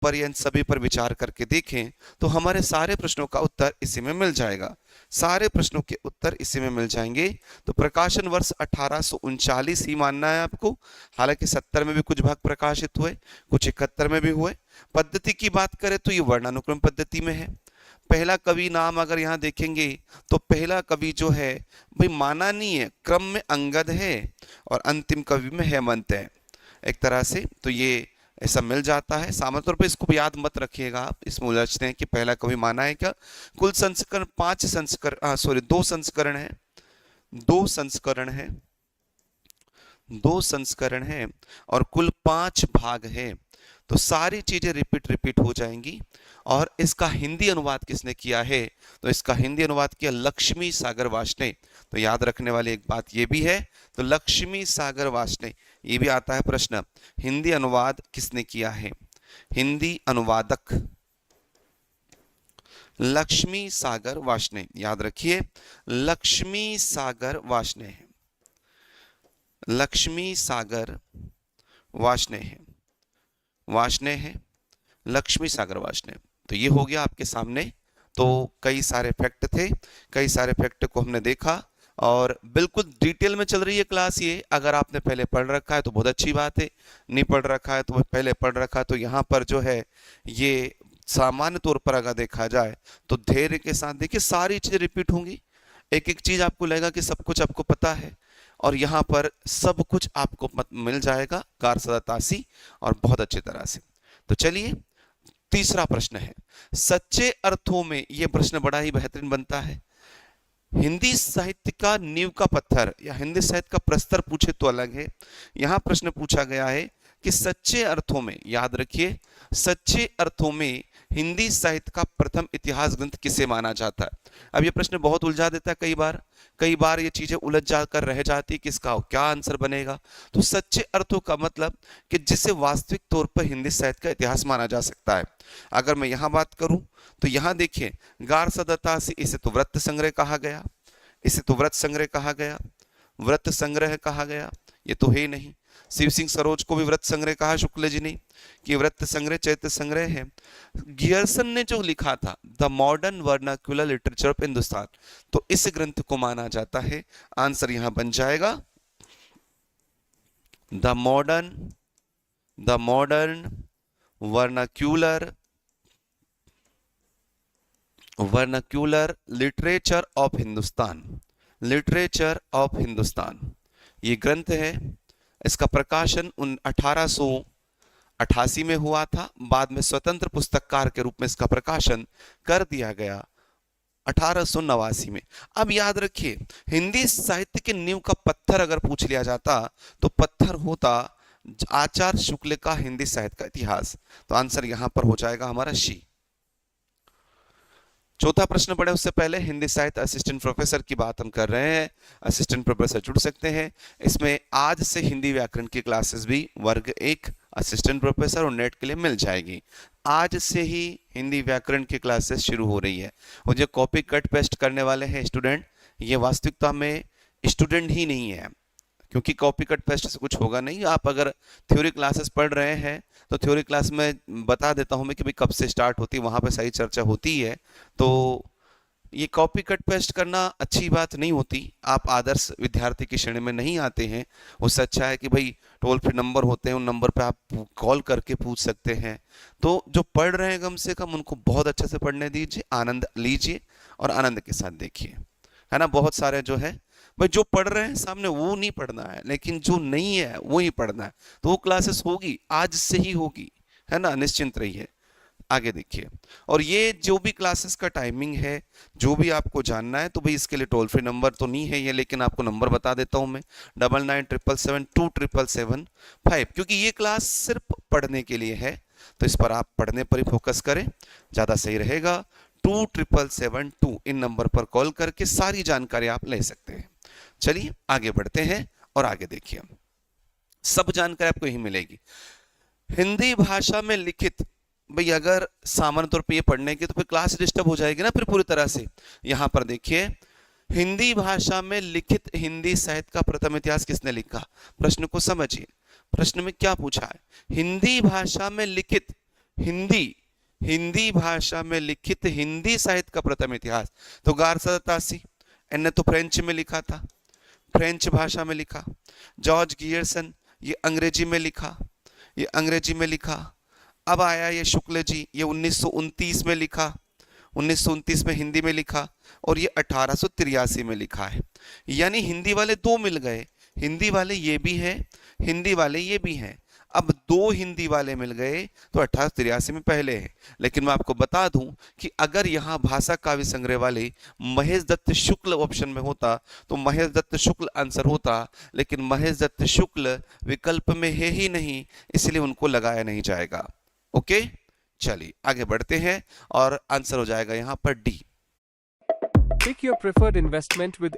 ऊपर या इन सभी पर विचार करके देखें तो हमारे सारे प्रश्नों का उत्तर इसी में मिल जाएगा। सारे प्रश्नों के उत्तर इसी में मिल जाएंगे। तो प्रकाशन वर्ष 1839 ही मानना है आपको। हालांकि 70 में भी कुछ भाग प्रकाशित हुए, कुछ 71 में भी हुए। पद्धति की बात करें तो ये वर्णानुक्रम पद्धति में है। पहला कवि नाम अगर यहाँ देखेंगे तो पहला कवि जो है भाई माना नहीं है, क्रम में अंगद है और अंतिम कवि में हेमंत है एक तरह से। तो ये ऐसा मिल जाता है। सामान्य तौर पर इसको भी याद मत रखिएगा आप, इसमें उलझते हैं कि पहला कवि माना है क्या। कुल संस्करण 5 संस्करण, सॉरी 2 संस्करण है, 2 संस्करण है, 2 संस्करण है और कुल 5 भाग है। तो सारी चीजें रिपीट हो जाएंगी। और इसका हिंदी अनुवाद किसने किया है, तो इसका हिंदी अनुवाद किया लक्ष्मी सागर वार्ष्णेय। तो याद रखने वाली एक बात ये भी है, तो लक्ष्मी सागर वार्ष्णेय, ये भी आता है प्रश्न, हिंदी अनुवाद किसने किया है। हिंदी अनुवादक लक्ष्मी सागर वार्ष्णेय, याद रखिए लक्ष्मी सागर वार्ष्णेय है, लक्ष्मी सागर वार्ष्णेय है, वार्ष्णेय है, लक्ष्मी सागर वार्ष्णेय। तो ये हो गया आपके सामने। तो कई सारे फैक्ट थे, कई सारे फैक्ट को हमने देखा और बिल्कुल डिटेल में चल रही है क्लास ये। अगर आपने पहले पढ़ रखा है तो बहुत अच्छी बात है, नहीं पढ़ रखा है तो पहले पढ़ रखा है तो यहाँ पर जो है ये सामान्य तौर पर अगर देखा जाए तो धैर्य के साथ देखिए, सारी चीजें रिपीट होंगी। एक एक चीज आपको लगेगा कि सब कुछ आपको पता है और यहाँ पर सब कुछ आपको मिल जाएगा कार सदा तासी और बहुत अच्छी तरह से। तो चलिए तीसरा प्रश्न है, सच्चे अर्थों में, यह प्रश्न बड़ा ही बेहतरीन बनता है। हिंदी साहित्य का नींव का पत्थर या हिंदी साहित्य का प्रस्तर पूछे तो अलग है। यहां प्रश्न पूछा गया है कि सच्चे अर्थों में, याद रखिए सच्चे अर्थों में हिंदी साहित्य का प्रथम इतिहास ग्रंथ किसे माना जाता है। अब ये प्रश्न बहुत उलझा देता है, कई बार ये चीजें उलझ जाकर रह जाती, किसका क्या आंसर बनेगा। तो सच्चे अर्थों का मतलब कि जिसे वास्तविक तौर पर हिंदी साहित्य का इतिहास माना जा सकता है। अगर मैं यहां बात करूं तो यहां देखिए गार सदता से, इसे तो व्रत संग्रह कहा गया, इसे तो व्रत संग्रह कहा गया, व्रत संग्रह कहा गया, ये तो है नहीं। शिव सिंह सरोज को भी व्रत संग्रह कहा शुक्ल जी ने कि व्रत संग्रह चैत्य संग्रह है। गियर्सन ने जो लिखा था the modern vernacular literature of Hindustan, तो इस ग्रंथ को माना जाता है। आंसर यहां बन जाएगा the modern vernacular literature of Hindustan, literature of Hindustan ये ग्रंथ है। इसका प्रकाशन 1888 में हुआ था, बाद में स्वतंत्र पुस्तककार के रूप में इसका प्रकाशन कर दिया गया 1889 में। अब याद रखिए हिंदी साहित्य के नींव का पत्थर अगर पूछ लिया जाता तो पत्थर होता आचार्य शुक्ल का हिंदी साहित्य का इतिहास। तो आंसर यहां पर हो जाएगा हमारा शी। चौथा प्रश्न पढ़े उससे पहले हिंदी साहित्य असिस्टेंट प्रोफेसर की बात हम कर रहे हैं, असिस्टेंट प्रोफेसर जुड़ सकते हैं इसमें। आज से हिंदी व्याकरण की क्लासेस भी वर्ग 1 असिस्टेंट प्रोफेसर और नेट के लिए मिल जाएगी। आज से ही हिंदी व्याकरण की क्लासेस शुरू हो रही है। और जो कॉपी कट पेस्ट करने वाले हैं स्टूडेंट, ये वास्तविकता में स्टूडेंट ही नहीं है, क्योंकि कॉपी कट पेस्ट से कुछ होगा नहीं। आप अगर थ्योरी क्लासेस पढ़ रहे हैं तो थ्योरी क्लास में बता देता हूं मैं कि भाई कब से स्टार्ट होती है, वहां पे सही चर्चा होती है। तो ये कॉपी कट पेस्ट करना अच्छी बात नहीं होती। आप आदर्श विद्यार्थी की श्रेणी में नहीं आते हैं। उससे अच्छा है कि भाई टोल फ्री नंबर होते हैं, उन नंबर पे आप कॉल करके पूछ सकते हैं। तो जो पढ़ रहे हैं कम से कम उनको बहुत अच्छे से पढ़ने दीजिए, आनंद लीजिए और आनंद के साथ देखिए, है ना। बहुत सारे जो है भाई जो पढ़ रहे हैं सामने वो नहीं पढ़ना है, लेकिन जो नहीं है वो ही पढ़ना है। तो वो क्लासेस होगी, आज से ही होगी, है ना, निश्चिंत रहिए। आगे देखिए, और ये जो भी क्लासेस का टाइमिंग है, जो भी आपको जानना है, तो भाई इसके लिए टोल फ्री नंबर तो नहीं है ये, लेकिन आपको नंबर बता देता हूं मैं 9977727775, क्योंकि ये क्लास सिर्फ पढ़ने के लिए है। तो इस पर आप पढ़ने पर ही फोकस करें, ज्यादा सही रहेगा। 27772 इन नंबर पर कॉल करके सारी जानकारी आप ले सकते हैं। चलिए आगे बढ़ते हैं और आगे देखिए, सब जानकारी आपको यही मिलेगी। हिंदी भाषा में लिखित, भाई अगर सामान्य तौर पे ये पढ़ने की तो फिर क्लास डिस्टर्ब हो जाएगी ना फिर पूरी तरह से। यहां पर देखिए हिंदी भाषा में लिखित हिंदी साहित्य का प्रथम इतिहास किसने लिखा। प्रश्न को समझिए, प्रश्न में क्या पूछा है, हिंदी भाषा में लिखित हिंदी, हिंदी भाषा में लिखित हिंदी साहित्य का प्रथम इतिहास, तो 1187। इनने तो फ्रेंच में लिखा था, फ्रेंच भाषा में लिखा। जॉर्ज गियर्सन, ये अंग्रेजी में लिखा, ये अंग्रेजी में लिखा। अब आया ये शुक्ल जी, ये 1929 में लिखा, 1929 में हिंदी में लिखा, और ये 1883 में लिखा है। यानी हिंदी वाले दो मिल गए, हिंदी वाले ये भी हैं, हिंदी वाले ये भी हैं। अब दो हिंदी वाले मिल गए तो 1883 में पहले है। लेकिन मैं आपको बता दूं कि अगर यहाँ भाषा काव्य संग्रह वाले महेश दत्त शुक्ल ऑप्शन में होता तो महेश दत्त शुक्ल आंसर होता, लेकिन महेश दत्त शुक्ल विकल्प में है ही नहीं, इसलिए उनको लगाया नहीं जाएगा। ओके, चलिए आगे बढ़ते हैं और आंसर हो जाएगा यहाँ पर D. Pick your preferred investment with